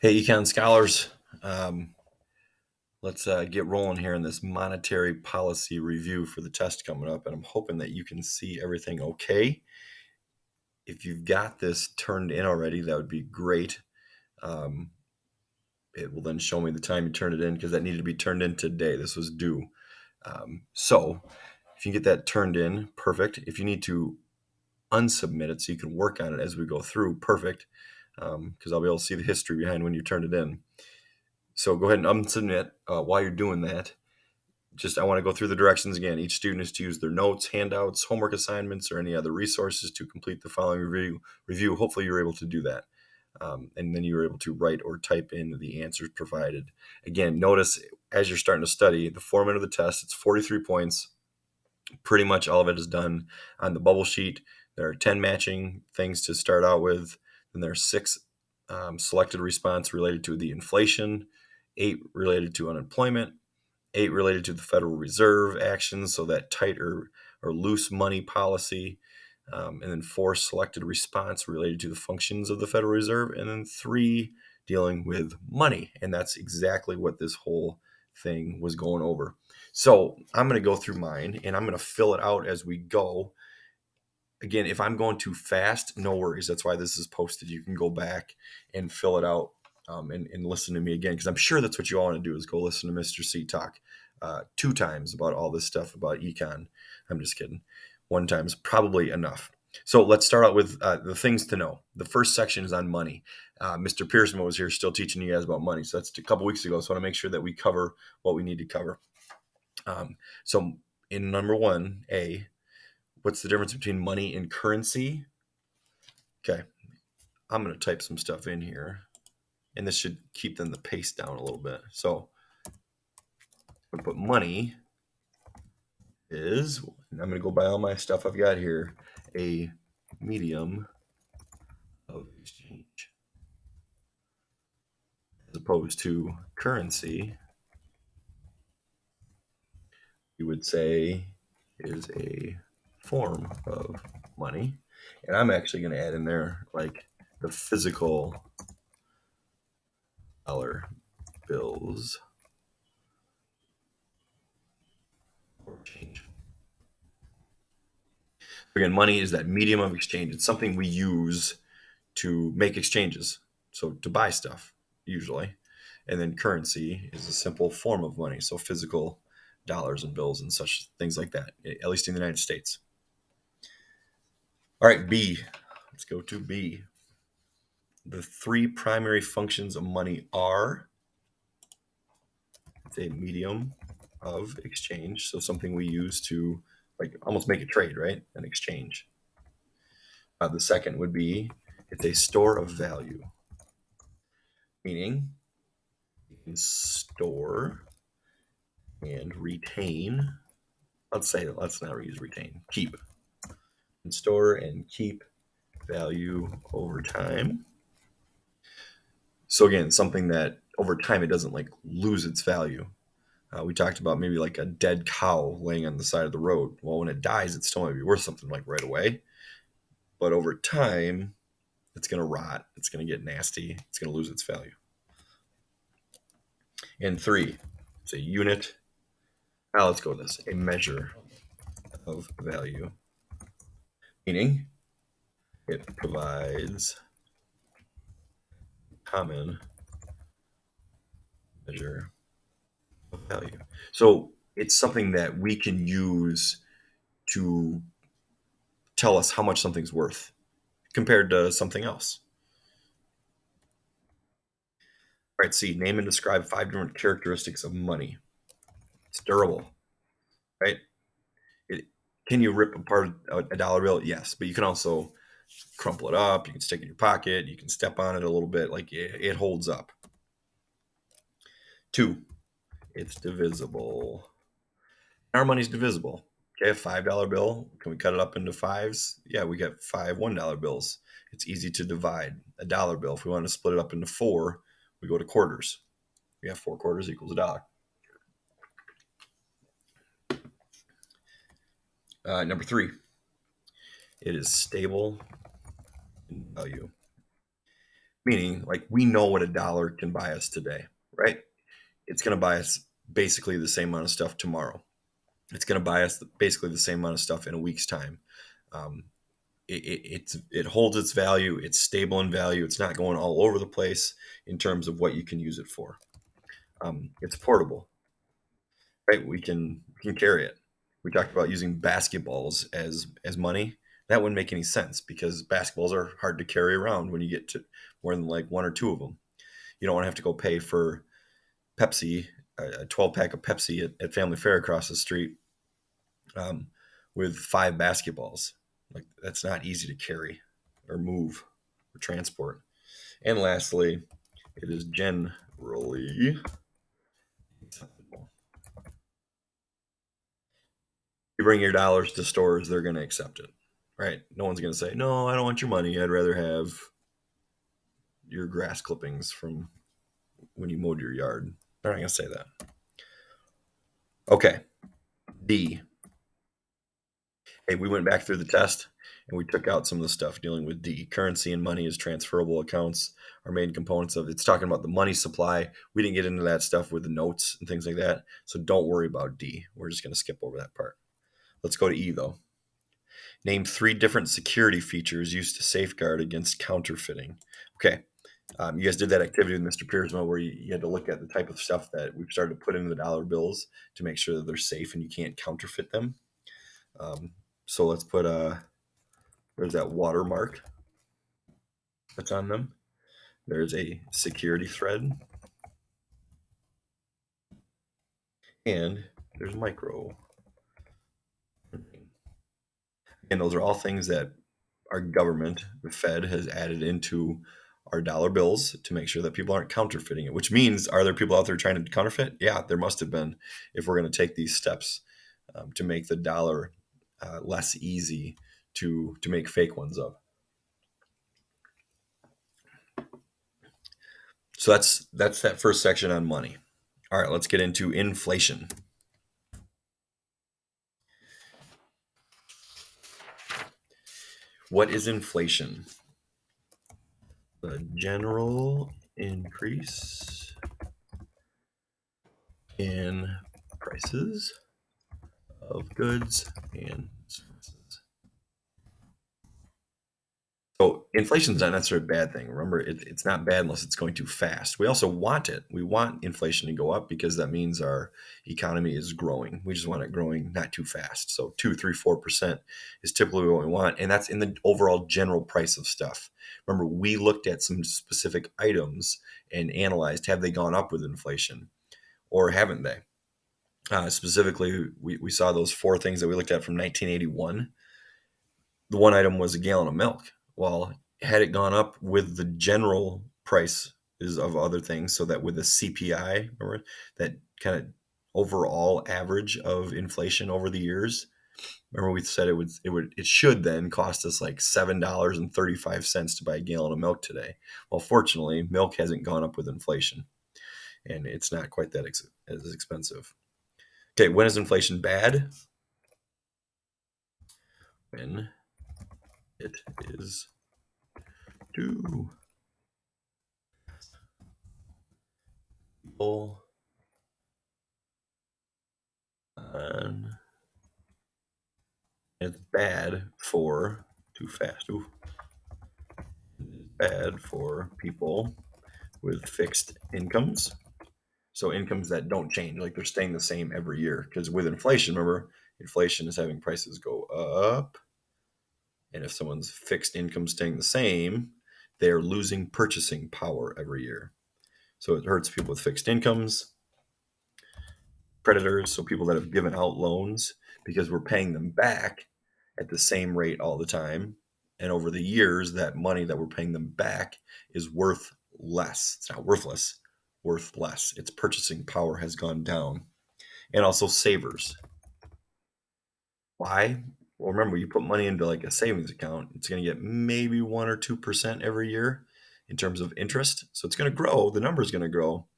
Hey, Econ Scholars, let's get rolling here in this monetary policy review for the test coming up, and I'm hoping that you can see everything okay. If you've got this turned in already, that would be great. Um, it will then show me the time you turned it in because that needed to be turned in today. This was due. So if you get that turned in, perfect. If you need to unsubmit it so you can work on it as we go through, perfect, because I'll be able to see the history behind when you turned it in. So go ahead and unsubmit. While you're doing that, I want to go through the directions again. Each student is to use their notes, handouts, homework assignments, or any other resources to complete the following review. Hopefully you're able to do that. And then you're able to write or type in the answers provided. Again, notice as you're starting to study the format of the test, it's 43 points. Pretty much all of it is done on the bubble sheet. There are 10 matching things to start out with. Then there are 6 selected response related to the inflation, 8 related to unemployment, 8 related to the Federal Reserve actions, so that tight or loose money policy, and then 4 selected response related to the functions of the Federal Reserve, and then 3 dealing with money. And that's exactly what this whole thing was going over. So I'm going to go through mine, and I'm going to fill it out as we go. Again, if I'm going too fast, no worries. That's why this is posted. You can go back and fill it out and listen to me again, because I'm sure that's what you all want to do is go listen to Mr. C talk 2 times about all this stuff about econ. I'm just kidding. 1 time is probably enough. So let's start out with the things to know. The first section is on money. Mr. Pearson was here still teaching you guys about money. So that's a couple weeks ago. So I want to make sure that we cover what we need to cover. So in number 1A, what's the difference between money and currency? Okay, I'm going to type some stuff in here, and this should keep the pace down a little bit. So I'm going to put money is, and I'm going to go by all my stuff I've got here, a medium of exchange, as opposed to currency, you would say is a form of money. And I'm actually going to add in there like the physical dollar bills or change. Again, money is that medium of exchange. It's something we use to make exchanges, so to buy stuff usually. And then currency is a simple form of money, so physical dollars and bills and such things like that, at least in the United States. All right, B. Let's go to B. The 3 primary functions of money are, it's a medium of exchange, so something we use to like almost make a trade, right? An exchange. The second would be it's a store of value, meaning you can store and retain. Let's not use retain, keep. And store and keep value over time. So again, something that over time it doesn't like lose its value. We talked about maybe like a dead cow laying on the side of the road. Well, when it dies, it still might be worth something like right away. But over time, it's going to rot. It's going to get nasty. It's going to lose its value. And 3, it's a unit. Now let's go with this. A measure of value. Meaning it provides common measure of value. So it's something that we can use to tell us how much something's worth compared to something else. All right, C, name and describe 5 different characteristics of money. It's durable, right? Can you rip apart a dollar bill? Yes, but you can also crumple it up. You can stick it in your pocket. You can step on it a little bit. Like it holds up. 2, it's divisible. Our money's divisible. Okay, a $5 bill. Can we cut it up into 5s? Yeah, we got 5 $1 bills. It's easy to divide. A dollar bill, if we want to split it up into 4, we go to quarters. We have 4 quarters equals a dollar. Number 3, it is stable in value. Meaning, like, we know what a dollar can buy us today, right? It's going to buy us basically the same amount of stuff tomorrow. It's going to buy us basically the same amount of stuff in a week's time. Um, it holds its value. It's stable in value. It's not going all over the place in terms of what you can use it for. It's portable, right? We can carry it. We talked about using basketballs as money. That wouldn't make any sense because basketballs are hard to carry around when you get to more than like one or two of them. You don't want to have to go pay for Pepsi, a 12 pack of Pepsi at Family Fair across the street, um, with five basketballs. Like, that's not easy to carry or move or transport. And lastly, it is generally acceptable. You bring your dollars to stores, they're going to accept it, right? No one's going to say, no, I don't want your money. I'd rather have your grass clippings from when you mowed your yard. They're not going to say that. Okay. D. Hey, we went back through the test and we took out some of the stuff dealing with D. Currency and money as transferable accounts are main components of it's talking about the money supply. We didn't get into that stuff with the notes and things like that. So don't worry about D. We're just going to skip over that part. Let's go to E though. Name 3 different security features used to safeguard against counterfeiting. Okay. You guys did that activity with Mr. Piersma where you had to look at the type of stuff that we've started to put into the dollar bills to make sure that they're safe and you can't counterfeit them. So let's put there's that watermark that's on them. There's a security thread, and there's micro. And those are all things that our government, the Fed, has added into our dollar bills to make sure that people aren't counterfeiting it. Which means, are there people out there trying to counterfeit? Yeah, there must have been. If we're going to take these steps to make the dollar less easy to make fake ones up. So that's that first section on money. All right, let's get into inflation. What is inflation? The general increase in prices of goods and services. So inflation is not necessarily a bad thing. Remember, it's not bad unless it's going too fast. We also want it. We want inflation to go up because that means our economy is growing. We just want it growing not too fast. So 2, 3, 4% is typically what we want. And that's in the overall general price of stuff. Remember, we looked at some specific items and analyzed, have they gone up with inflation or haven't they? Specifically, we saw those 4 things that we looked at from 1981. The one item was a gallon of milk. Well, had it gone up with the general price of other things, so that with the CPI, remember, that kind of overall average of inflation over the years, remember we said it should then cost us like $7.35 to buy a gallon of milk today. Well, fortunately, milk hasn't gone up with inflation, and it's not quite that as expensive. Okay, when is inflation bad? When it is too full on. It's bad for too fast. Ooh. It's bad for people with fixed incomes. So incomes that don't change, like they're staying the same every year. Because with inflation, remember, inflation is having prices go up. And if someone's fixed income staying the same, they're losing purchasing power every year. So it hurts people with fixed incomes, creditors, so people that have given out loans because we're paying them back at the same rate all the time. And over the years, that money that we're paying them back is worth less. It's not worthless, worth less. Its purchasing power has gone down. And also savers. Why? Well, remember, you put money into like a savings account, it's going to get maybe 1 or 2% every year in terms of interest. So it's going to grow. The number is going to grow.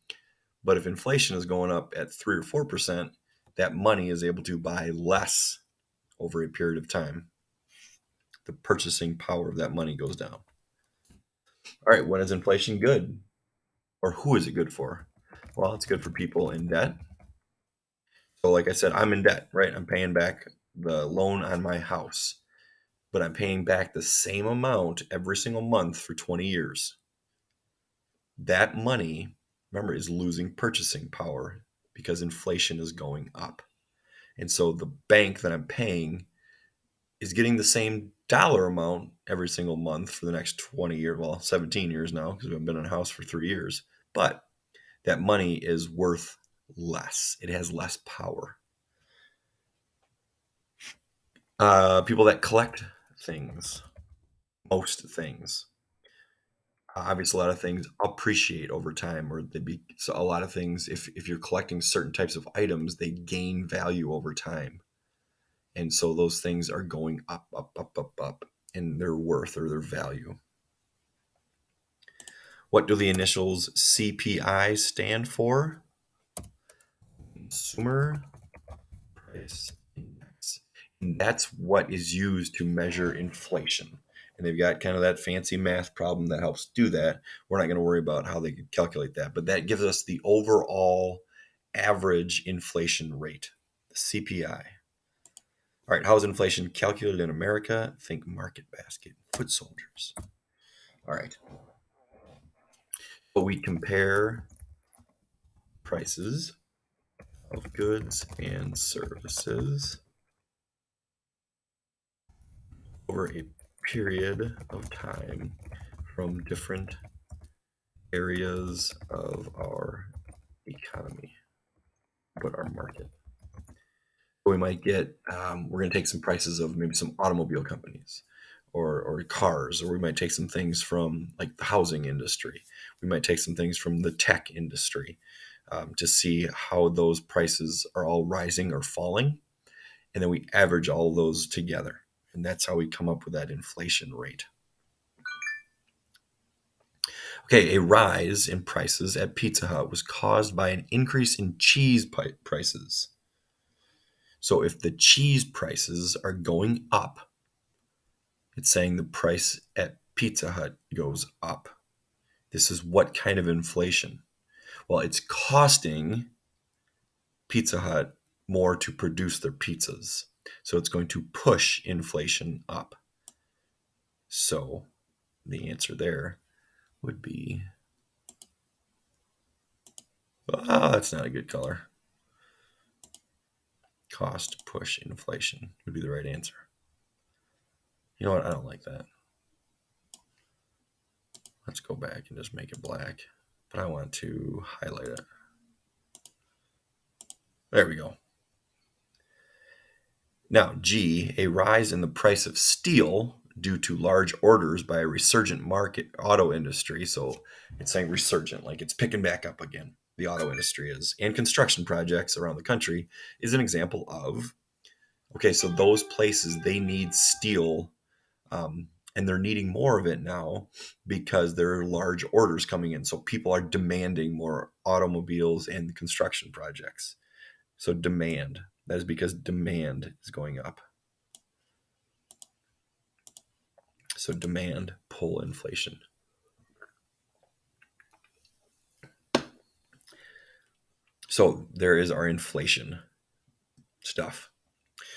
But if inflation is going up at 3 or 4%, that money is able to buy less over a period of time. The purchasing power of that money goes down. All right, when is inflation good? Or who is it good for? Well, it's good for people in debt. So, like I said, I'm in debt, right? I'm paying back the loan on my house, but I'm paying back the same amount every single month for 20 years. That money, remember, is losing purchasing power because inflation is going up. And so the bank that I'm paying is getting the same dollar amount every single month for the next 20 years, well, 17 years now, because we've been in a house for 3 years. But that money is worth less. It has less power. People that collect things, most things, obviously a lot of things appreciate over time, or they be so a lot of things. If you're collecting certain types of items, they gain value over time, and so those things are going up, up, up, up, up in their worth or their value. What do the initials CPI stand for? Consumer Price Index. And that's what is used to measure inflation. And they've got kind of that fancy math problem that helps do that. We're not going to worry about how they could calculate that, but that gives us the overall average inflation rate, the CPI. All right, how is inflation calculated in America? Think market basket, foot soldiers. All right. But we compare prices of goods and services over a period of time from different areas of our economy, but our market. We might get, we're going to take some prices of maybe some automobile companies or cars, or we might take some things from like the housing industry. We might take some things from the tech industry to see how those prices are all rising or falling. And then we average all those together. And that's how we come up with that inflation rate. Okay, a rise in prices at Pizza Hut was caused by an increase in cheese prices. So if the cheese prices are going up, it's saying the price at Pizza Hut goes up. This is what kind of inflation? Well, it's costing Pizza Hut more to produce their pizzas. So it's going to push inflation up. So the answer there would be, oh, that's not a good color. Cost push inflation would be the right answer. You know what? I don't like that. Let's go back and just make it black. But I want to highlight it. There we go. Now, G, a rise in the price of steel due to large orders by a resurgent market auto industry. So it's saying resurgent, like it's picking back up again. The auto industry is, and construction projects around the country is an example of, okay, so those places, they need steel, and they're needing more of it now because there are large orders coming in. So people are demanding more automobiles and construction projects. So demand, that is because demand is going up. So demand pull inflation. So there is our inflation stuff.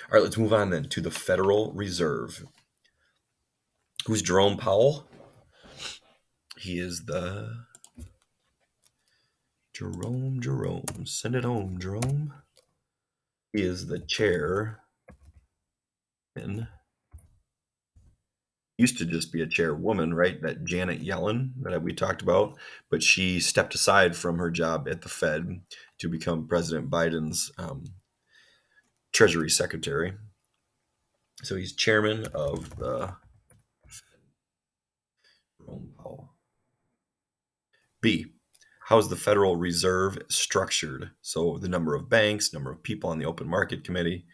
All right, let's move on then to the Federal Reserve. Who's Jerome Powell? He is the Jerome. Send it home, Jerome. He is the chair. Used to just be a chairwoman, right? That Janet Yellen that we talked about, but she stepped aside from her job at the Fed to become President Biden's Treasury Secretary. So he's chairman of the Jerome Powell. B, how is the Federal Reserve structured? So the number of banks, number of people on the open market committee,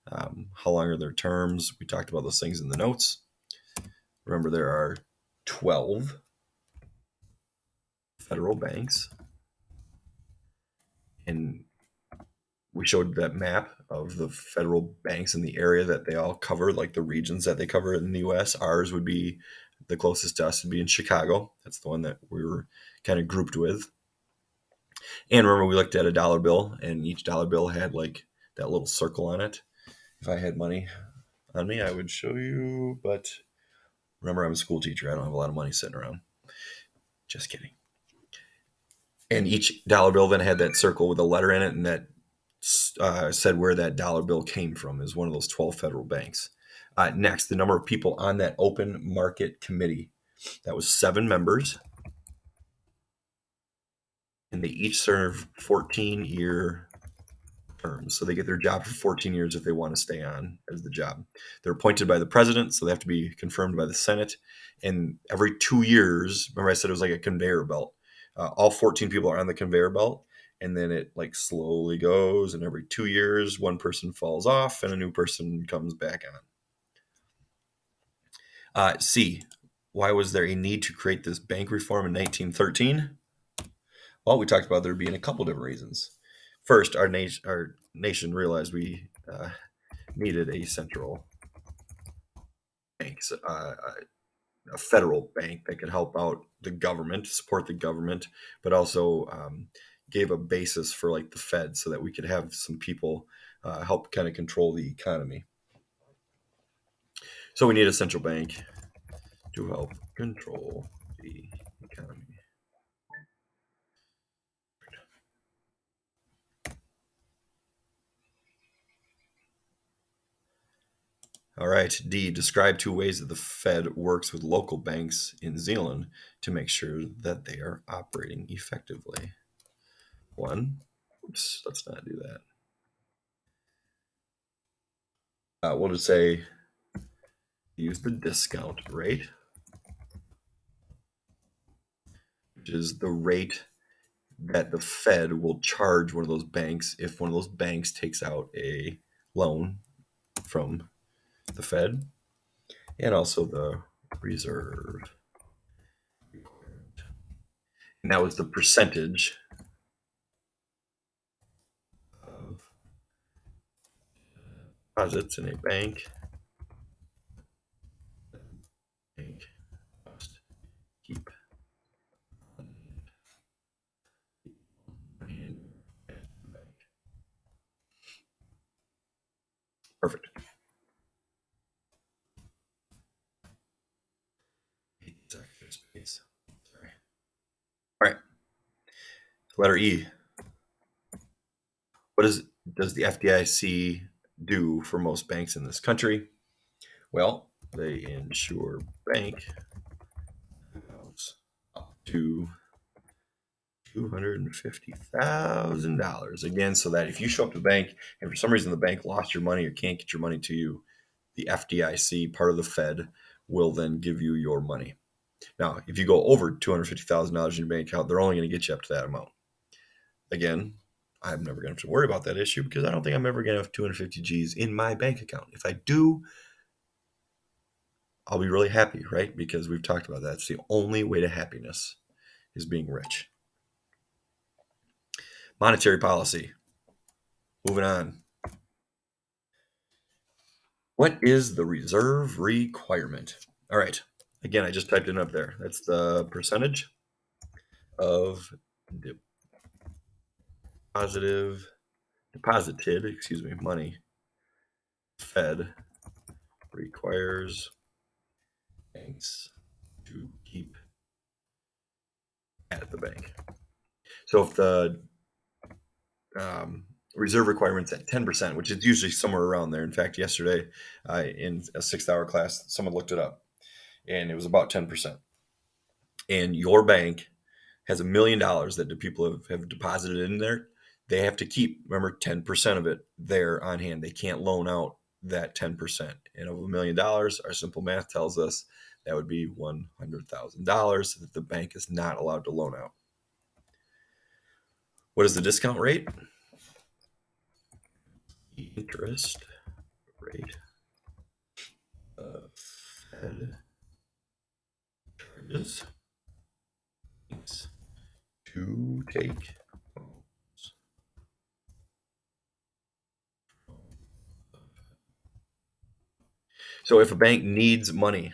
how long are their terms? We talked about those things in the notes. Remember, there are 12 federal banks, and we showed that map of the federal banks in the area that they all cover, like the regions that they cover in the U.S. Ours would be the closest to us would be in Chicago. That's the one that we were kind of grouped with. And remember, we looked at a dollar bill, and each dollar bill had like that little circle on it. If I had money on me, I would show you. But remember, I'm a school teacher. I don't have a lot of money sitting around. Just kidding. And each dollar bill then had that circle with a letter in it, and that said where that dollar bill came from. Is one of those 12 federal banks. Next, the number of people on that open market committee. That was 7 members, and they each serve 14-year terms. So they get their job for 14 years if they want to stay on as the job. They're appointed by the president, so they have to be confirmed by the Senate. And every 2 years, remember I said it was like a conveyor belt. All 14 people are on the conveyor belt, and then it like slowly goes. And every 2 years, one person falls off, and a new person comes back on. C. Why was there a need to create this bank reform in 1913? Well, we talked about there being a couple different reasons. First, our nation realized we needed a central bank, a federal bank that could help out the government, support the government, but also gave a basis for like the Fed so that we could have some people help kind of control the economy. So we need a central bank to help control the economy. All right, D, describe 2 ways that the Fed works with local banks in Zealand to make sure that they are operating effectively. 1, oops, let's not do that. We'll just say use the discount rate, which is the rate that the Fed will charge one of those banks if one of those banks takes out a loan from the Fed, and also the reserve. And that was the percentage of deposits in a bank. Bank must keep money at the bank. Perfect. Space. Sorry. All right. Letter E. What does the FDIC do for most banks in this country? Well, they insure bank accounts up to $250,000. Again, so that if you show up to the bank and for some reason the bank lost your money or can't get your money to you, the FDIC, part of the Fed, will then give you your money. Now, if you go over $250,000 in your bank account, they're only going to get you up to that amount. Again, I'm never going to have to worry about that issue because I don't think I'm ever going to have 250 G's in my bank account. If I do, I'll be really happy, right? Because we've talked about that. It's the only way to happiness is being rich. Monetary policy. Moving on. What is the reserve requirement? All right. Again, I just typed it up there. That's the percentage of deposited money Fed requires banks to keep at the bank. So if the reserve requirement's at 10%, which is usually somewhere around there. In fact, yesterday in a 6-hour class, someone looked it up, and it was about 10%. And your bank has $1 million that the people have deposited in there. They have to keep, remember, 10% of it there on hand. They can't loan out that 10%. And of $1 million, our simple math tells us that would be $100,000 that the bank is not allowed to loan out. What is the discount rate? The interest rate of Fed charges to take loans. So if a bank needs money,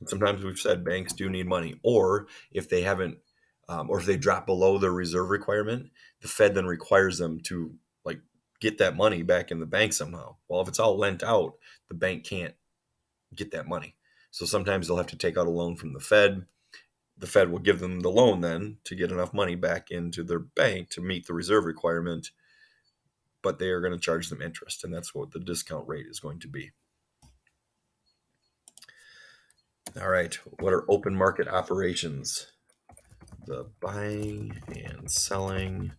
Sometimes we've said banks do need money, or if they haven't, or if they drop below their reserve requirement, the Fed then requires them to like get that money back in the bank somehow. Well, if it's all lent out, the bank can't get that money. So sometimes they'll have to take out a loan from the Fed. The Fed will give them the loan then to get enough money back into their bank to meet the reserve requirement, but they are going to charge them interest, and that's what the discount rate is going to be. All right, what are open market operations? The buying and selling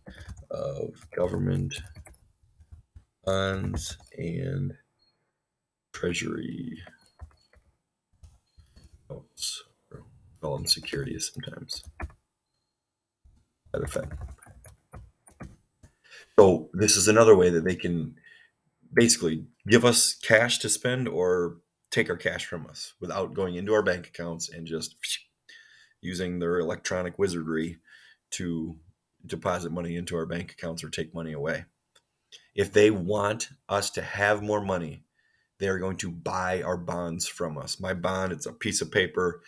of government bonds and treasury notes, or call them securities sometimes, by the Fed. So this is another way that they can basically give us cash to spend or take our cash from us without going into our bank accounts and just using their electronic wizardry to deposit money into our bank accounts or take money away. If they want us to have more money, they are going to buy our bonds from us. My bond, it's a piece of paper.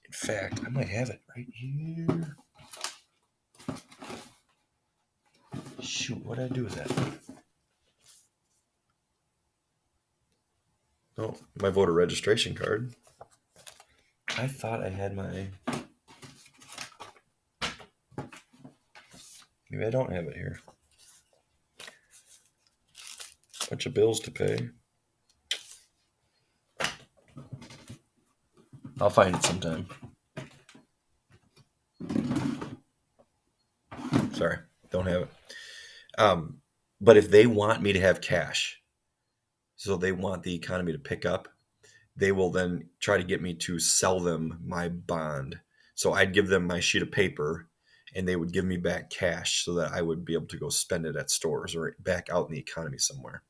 In fact, I might have it right here. Shoot, what did I do with that? Oh, my voter registration card. I thought I had my... Maybe I don't have it here. Bunch of bills to pay. I'll find it sometime. Sorry, don't have it. But if they want me to have cash, so they want the economy to pick up, they will then try to get me to sell them my bond. So I'd give them my sheet of paper and they would give me back cash so that I would be able to go spend it at stores or back out in the economy somewhere.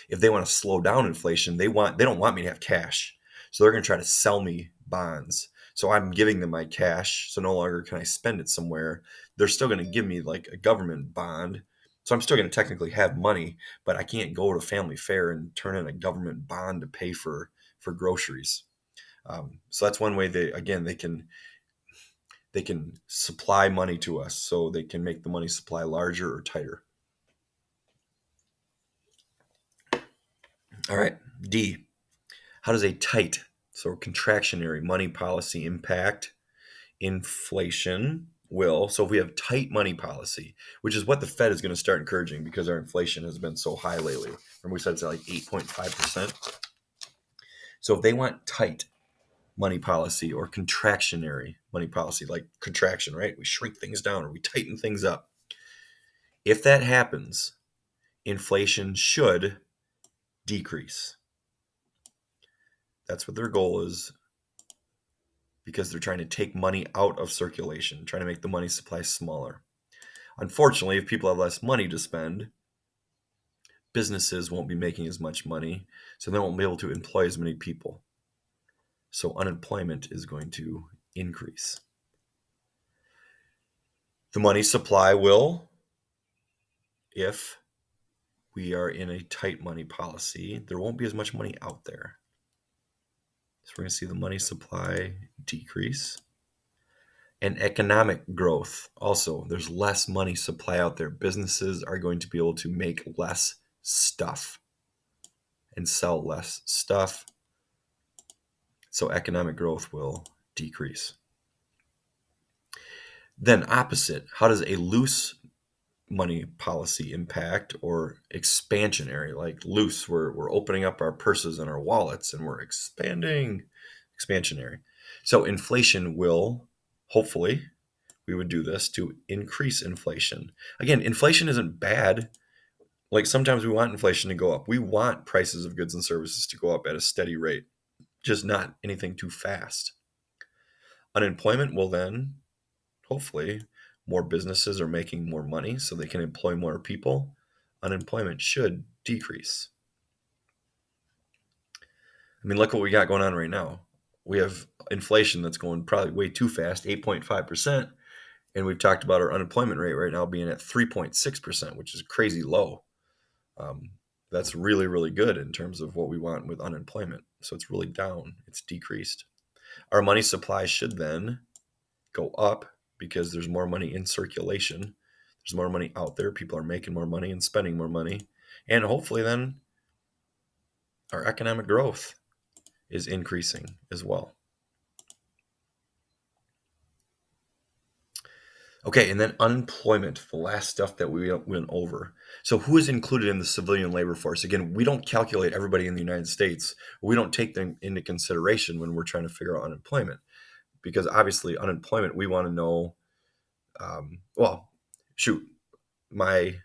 If they want to slow down inflation, they don't want me to have cash. So they're going to try to sell me bonds. So I'm giving them my cash. So no longer can I spend it somewhere. They're still going to give me like a government bond. So I'm still going to technically have money, but I can't go to family fare and turn in a government bond to pay for groceries. So that's one way they can supply money to us, so they can make the money supply larger or tighter. All right, D. How does a tight, so contractionary money policy impact inflation? So if we have tight money policy, which is what the Fed is going to start encouraging because our inflation has been so high lately. Remember we said it's at like 8.5%. So if they want tight money policy or contractionary money policy, like contraction, right? We shrink things down or we tighten things up. If that happens, inflation should decrease. That's what their goal is, because they're trying to take money out of circulation, trying to make the money supply smaller. Unfortunately, if people have less money to spend, businesses won't be making as much money, so they won't be able to employ as many people. So unemployment is going to increase. The money supply will, if we are in a tight money policy, there won't be as much money out there. So we're going to see the money supply decrease. And economic growth also, there's less money supply out there. Businesses are going to be able to make less stuff and sell less stuff. So economic growth will decrease. Then opposite, how does a loose money policy impact, or expansionary? Like loose, we're opening up our purses and our wallets and we're expanding. Expansionary. So inflation will, hopefully, we would do this to increase inflation. Again, inflation isn't bad. Like sometimes we want inflation to go up. We want prices of goods and services to go up at a steady rate, just not anything too fast. Unemployment will then, hopefully, more businesses are making more money so they can employ more people. Unemployment should decrease. I mean, look what we got going on right now. We have inflation that's going probably way too fast, 8.5%. And we've talked about our unemployment rate right now being at 3.6%, which is crazy low. That's really, really good in terms of what we want with unemployment. So it's really down. It's decreased. Our money supply should then go up because there's more money in circulation. There's more money out there. People are making more money and spending more money. And hopefully, then our economic growth is increasing as well. Okay, and then unemployment, the last stuff that we went over. So, who is included in the civilian labor force? Again, we don't calculate everybody in the United States. We don't take them into consideration when we're trying to figure out unemployment, because obviously, unemployment, we want to know. Well, shoot, my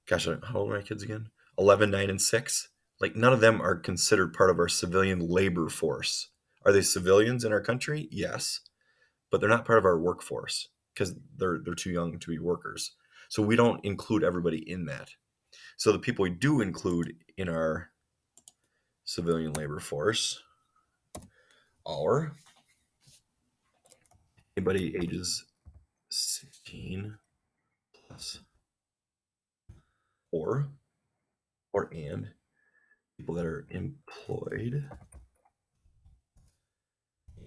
gosh, how old are my kids again? 11, 9, and 6. Like, none of them are considered part of our civilian labor force. Are they civilians in our country? Yes, but they're not part of our workforce because they're too young to be workers. So we don't include everybody in that. So the people we do include in our civilian labor force are anybody ages 16 plus, or and people that are employed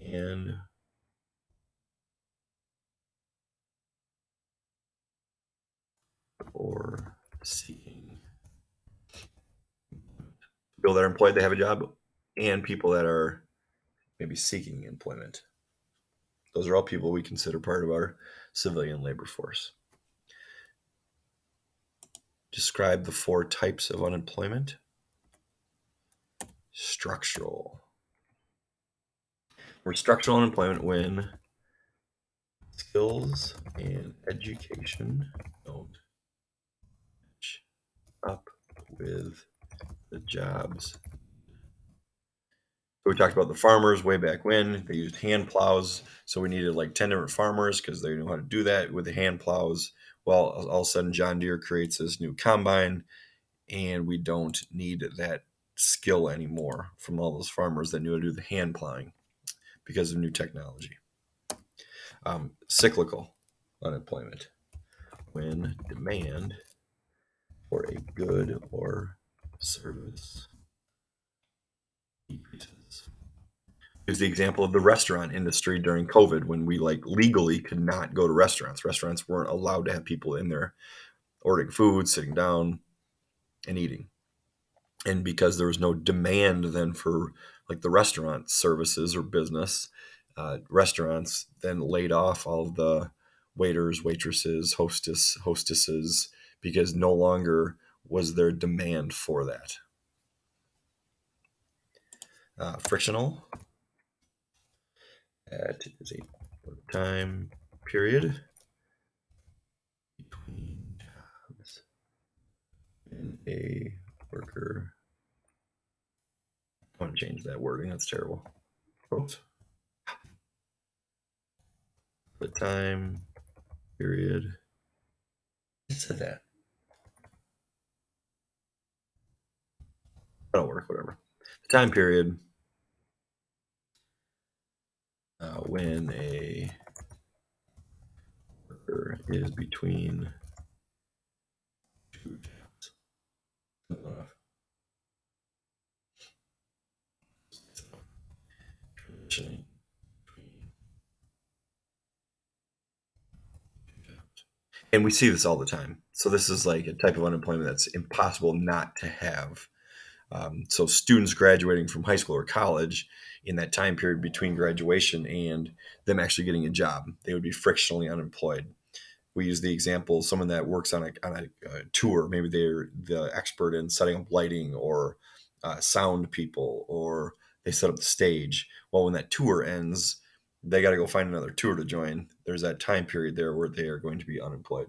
and or seeking. People that are employed, they have a job, and people that are maybe seeking employment. Those are all people we consider part of our civilian labor force. Describe the 4 types of unemployment. Structural. We're structural unemployment when skills and education don't match up with the jobs. So we talked about the farmers way back when. They used hand plows. So we needed like 10 different farmers because they knew how to do that with the hand plows. Well, all of a sudden, John Deere creates this new combine, and we don't need that skill anymore from all those farmers that knew how to do the hand plowing because of new technology. Cyclical unemployment, when demand for a good or service decreases. Here's the example of the restaurant industry during COVID when we like legally could not go to restaurants. Restaurants weren't allowed to have people in there ordering food, sitting down, and eating. And because there was no demand then for like the restaurant services or business, restaurants then laid off all of the waiters, waitresses, hostesses, because no longer was there demand for that. Frictional. That is a time period between jobs and a worker. I want to change that wording. That's terrible. Oops. The time period. It said that. That'll work, whatever. The time period when a worker is between two jobs. Transitioning between two jobs. And we see this all the time. So this is like a type of unemployment that's impossible not to have. So students graduating from high school or college in that time period between graduation and them actually getting a job, they would be frictionally unemployed. We use the example of someone that works on a tour. Maybe they're the expert in setting up lighting or sound people, or they set up the stage. Well, when that tour ends, they got to go find another tour to join. There's that time period there where they are going to be unemployed.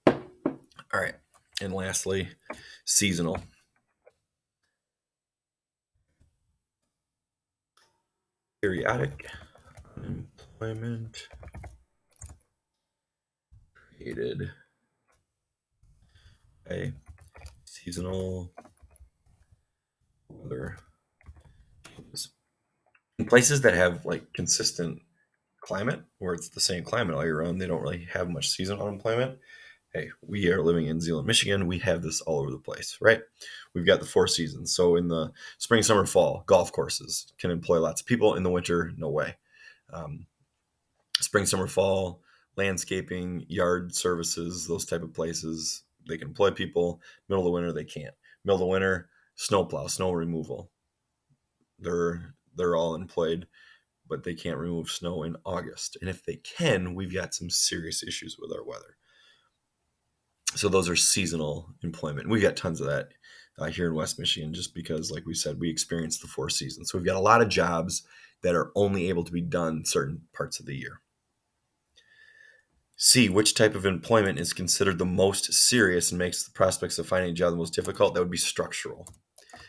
All right. And lastly, seasonal. Periodic unemployment created by seasonal weather. In places that have like consistent climate, where it's the same climate all year round, they don't really have much seasonal unemployment. Hey, we are living in Zeeland, Michigan. We have this all over the place, right? We've got the 4 seasons. So in the spring, summer, fall, golf courses can employ lots of people. In the winter, no way. Um, Spring, summer, fall, landscaping, yard services, those type of places, they can employ people. Middle of the winter, they can't. Middle of the winter, snowplow, snow removal. They're all employed, but they can't remove snow in August. And if they can, we've got some serious issues with our weather. So those are seasonal employment. We've got tons of that here in West Michigan, just because, like we said, we experience the 4 seasons. So we've got a lot of jobs that are only able to be done certain parts of the year. C, which type of employment is considered the most serious and makes the prospects of finding a job the most difficult? That would be structural.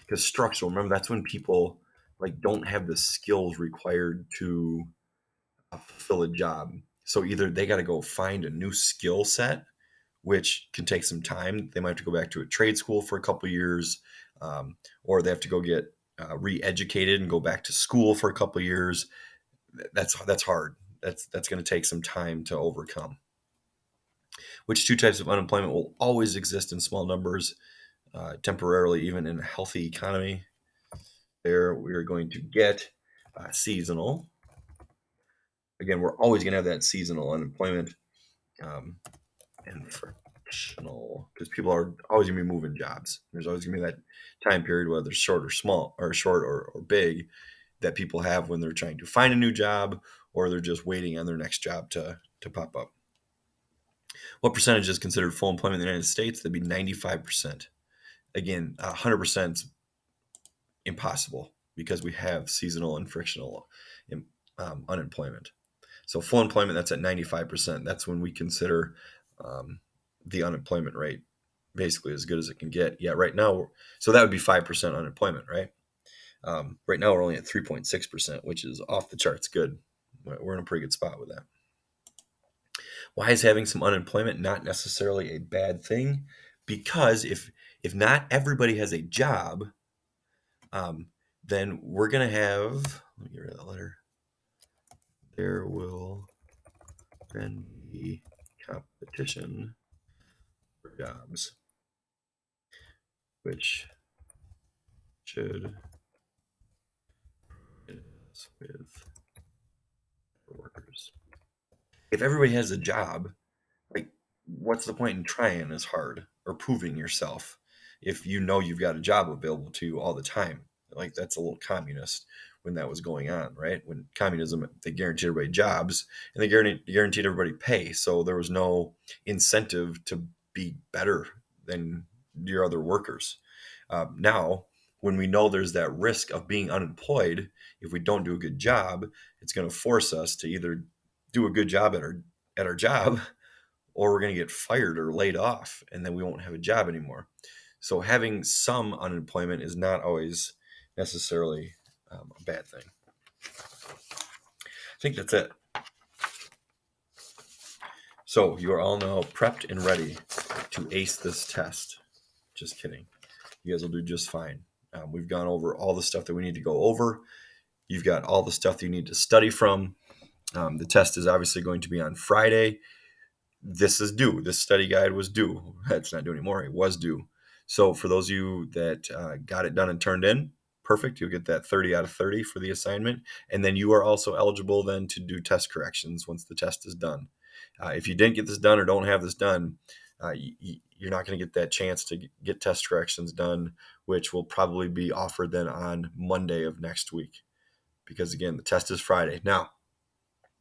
Because structural, remember, that's when people like don't have the skills required to fulfill a job. So either they got to go find a new skill set, which can take some time. They might have to go back to a trade school for a couple of years, or they have to go get re-educated and go back to school for a couple of years. That's hard. That's going to take some time to overcome. Which two types of unemployment will always exist in small numbers, temporarily, even in a healthy economy? There, we are going to get seasonal. Again, we're always going to have that seasonal unemployment, and frictional, because people are always going to be moving jobs. There's always going to be that time period, whether it's short or small, or short or big, that people have when they're trying to find a new job or they're just waiting on their next job to pop up. What percentage is considered full employment in the United States? That'd be 95%. Again, 100% impossible because we have seasonal and frictional unemployment. So full employment, that's at 95%. That's when we consider the unemployment rate basically as good as it can get. Yeah, right now, so that would be 5% unemployment, right? Right now, we're only at 3.6%, which is off the charts good. We're in a pretty good spot with that. Why is having some unemployment not necessarily a bad thing? Because if not everybody has a job, then we're going to have, let me get rid of that letter. There will then be competition for jobs, which should with workers. If everybody has a job, like, what's the point in trying as hard or proving yourself if you know you've got a job available to you all the time? Like, that's a little communist when that was going on, right? When communism, they guaranteed everybody jobs and they guaranteed everybody pay. So there was no incentive to be better than your other workers. Now, when we know there's that risk of being unemployed, if we don't do a good job, it's going to force us to either do a good job at our job, or we're going to get fired or laid off, and then we won't have a job anymore. So having some unemployment is not always necessarily a bad thing. I think that's it. So you are all now prepped and ready to ace this test. Just kidding. You guys will do just fine. We've gone over all the stuff that we need to go over. You've got all the stuff that you need to study from. The test is obviously going to be on Friday. This is due. This study guide was due. It's not due anymore. It was due. So for those of you that got it done and turned in, perfect. You'll get that 30 out of 30 for the assignment. And then you are also eligible then to do test corrections once the test is done. If you didn't get this done or don't have this done, you're not going to get that chance to get test corrections done, which will probably be offered then on Monday of next week. Because again, the test is Friday. Now,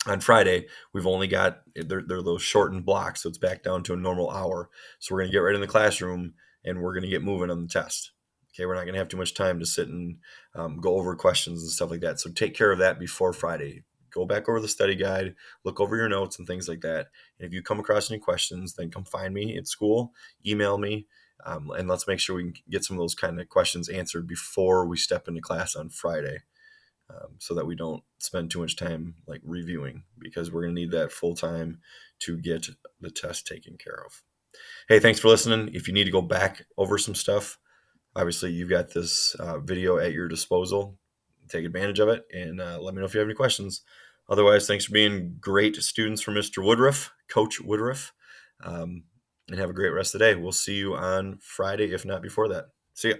on Friday, we've only got, they're those shortened blocks, so it's back down to a normal hour. So we're going to get right in the classroom and we're going to get moving on the test. Okay, we're not going to have too much time to sit and go over questions and stuff like that. So take care of that before Friday. Go back over the study guide, look over your notes and things like that. And if you come across any questions, then come find me at school, email me, and let's make sure we can get some of those kind of questions answered before we step into class on Friday. So that we don't spend too much time like reviewing, because we're going to need that full time to get the test taken care of. Hey, thanks for listening. If you need to go back over some stuff, obviously you've got this video at your disposal. Take advantage of it and let me know if you have any questions. Otherwise, thanks for being great students for Mr. Woodruff, Coach Woodruff. and have a great rest of the day. We'll see you on Friday, if not before that. See ya.